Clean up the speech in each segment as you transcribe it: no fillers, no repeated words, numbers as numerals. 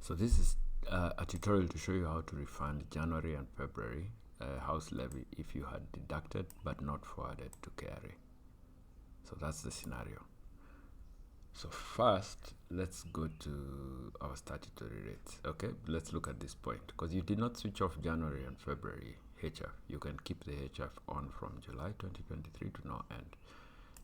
So this is a tutorial to show you how to refund January and February house levy if you had deducted but not forwarded to KRA. So that's the scenario. So first, let's go to our statutory rates. Okay, let's look at this point. Because you did not switch off January and February HF. You can keep the HF on from July 2023 to no end.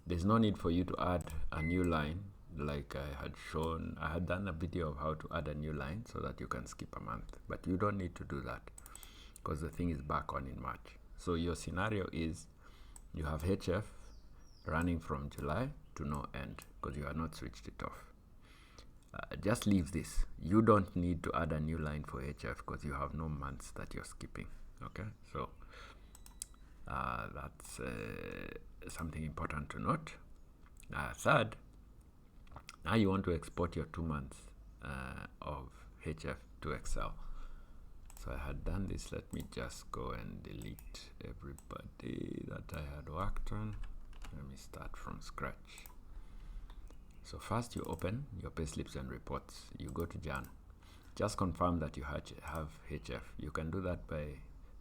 There's no need for you to add a new line like I had shown. I had done a video of how to add a new line so that you can skip a month. But you don't need to do that because the thing is back on in March. So your scenario is you have HF running from July to no end because you have not switched it off. Just leave this. You don't need to add a new line for HF because you have no months that you're skipping. Okay, so that's something important to note. Third, now you want to export your 2 months of HF to Excel. So I had done this. Let me just go and delete everybody that I had worked on. Let me start from scratch. So first you open your payslips and reports. You go to Jan. Just confirm that you have HF. You can do that by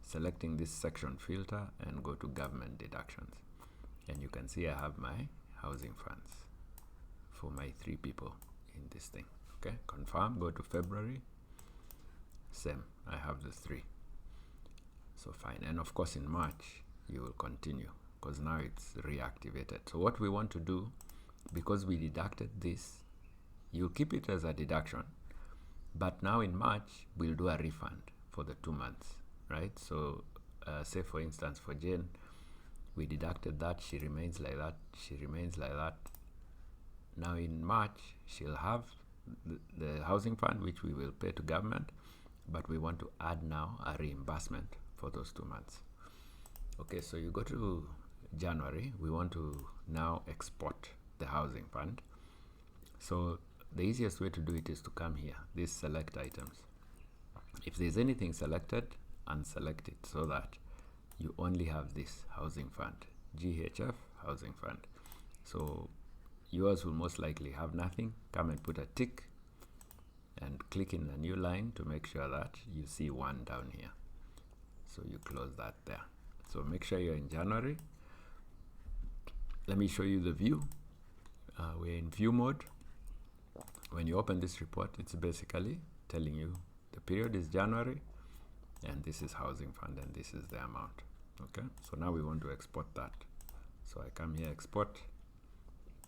selecting this section filter and go to government deductions. And you can see I have my housing funds for my 3 people in this thing. Okay, confirm, go to February. Same, I have the 3. So fine. And of course in March, you will continue because now it's reactivated. So what we want to do, because we deducted this, you keep it as a deduction. But now in March, we'll do a refund for the 2 months, right? So say for instance, for Jane, we deducted that, she remains like that, she remains like that. Now in March, she'll have the housing fund, which we will pay to government, but we want to add now a reimbursement for those 2 months. Okay, so you go to January, we want to now export the housing fund. So the easiest way to do it is to come here, these select items. If there's anything selected, unselect it so that you only have this housing fund, GHF housing fund. So yours will most likely have nothing. Come and put a tick and click in a new line to make sure that you see 1 down here. So you close that there. So make sure you're in January. Let me show you the view. We're in view mode. When you open this report, it's basically telling you the period is January and this is housing fund and this is the amount. Okay, so now we want to export that. So I come here, export,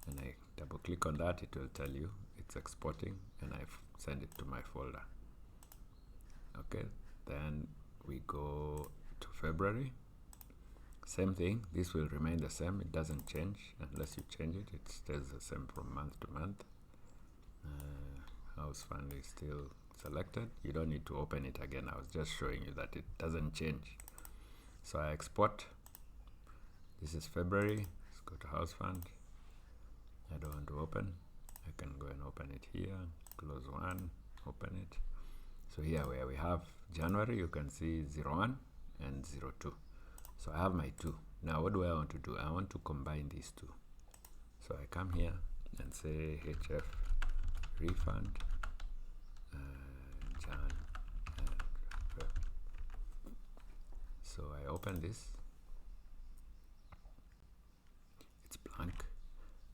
and I double click on that. It will tell you it's exporting and I send it to my folder. Okay, then we go to February. Same thing, this will remain the same. It doesn't change unless you change it. It stays the same from month to month. House fund is still selected. You don't need to open it again. I was just showing you that it doesn't change. So I export. This is February. Let's go to house fund. I don't want to open. I can go and open it here. Close one, open it. So here where we have January, you can see 01 and 02. So I have my 2. Now what do I want to do? I want to combine these 2. So I come here and say HF refund Jan and Feb. So I open this. It's blank.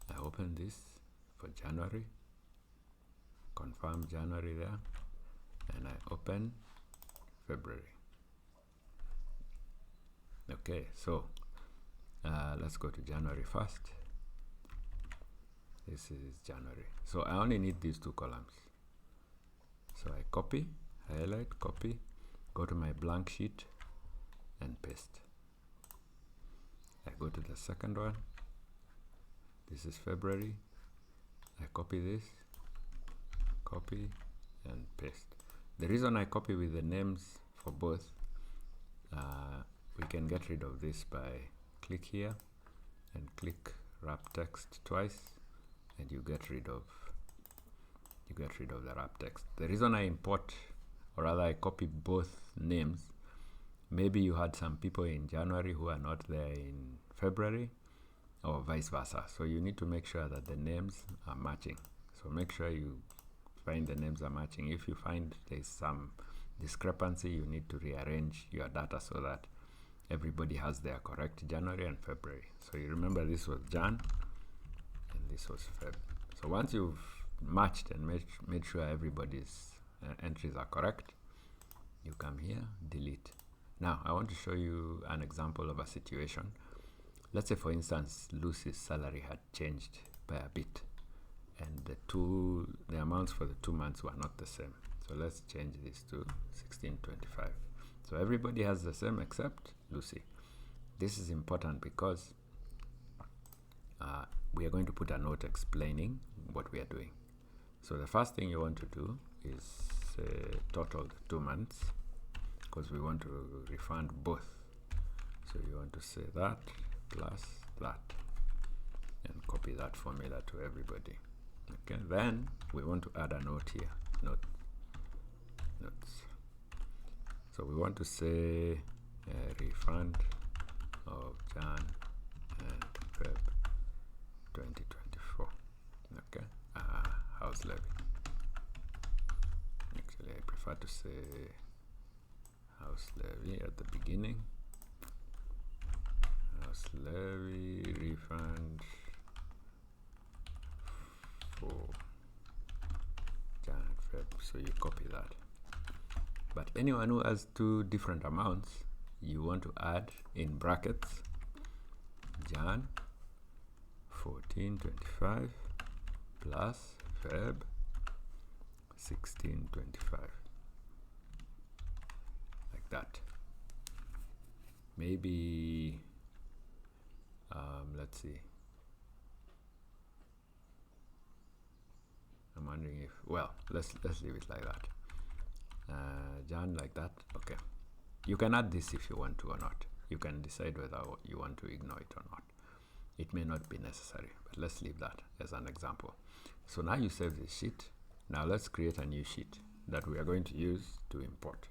I open this for January. Confirm January there. And I open February. Okay, so let's go to January first. This is January. So I only need these 2 columns. So I copy, highlight, copy, go to my blank sheet and paste. I go to the second one. This is February. I copy this, copy and paste. The reason I copy with the names for both, we can get rid of this by click here and click wrap text twice, and you get rid of the wrap text. The reason I import, or rather I copy both names, maybe you had some people in January who are not there in February, or vice versa. So you need to make sure that the names are matching. So make sure you find the names are matching. If you find there's some discrepancy, you need to rearrange your data so that everybody has their correct January and February. So you remember this was Jan and this was Feb. So once you've matched and made sure everybody's entries are correct, you come here, delete. Now I want to show you an example of a situation. Let's say, for instance, Lucy's salary had changed by a bit, and the amounts for the 2 months were not the same. So let's change this to 1625. So everybody has the same except Lucy. This is important because we are going to put a note explaining what we are doing. So the first thing you want to do is total the 2 months, because we want to refund both. So you want to say that plus that and copy that formula to everybody. Okay, then we want to add a note here. Notes. So we want to say refund of Jan and Feb 2024. Okay, house levy. Actually, I prefer to say house levy at the beginning. House levy refund for Jan and Feb. So you copy that. But anyone who has 2 different amounts, you want to add in brackets Jan 1425 plus Feb 1625, like that. Maybe let's see, I'm wondering if, well, let's leave it like that. Jan like that. Okay, you can add this if you want to or not. You can decide whether you want to ignore it or not. It may not be necessary, but let's leave that as an example. So now you save this sheet. Now let's create a new sheet that we are going to use to import.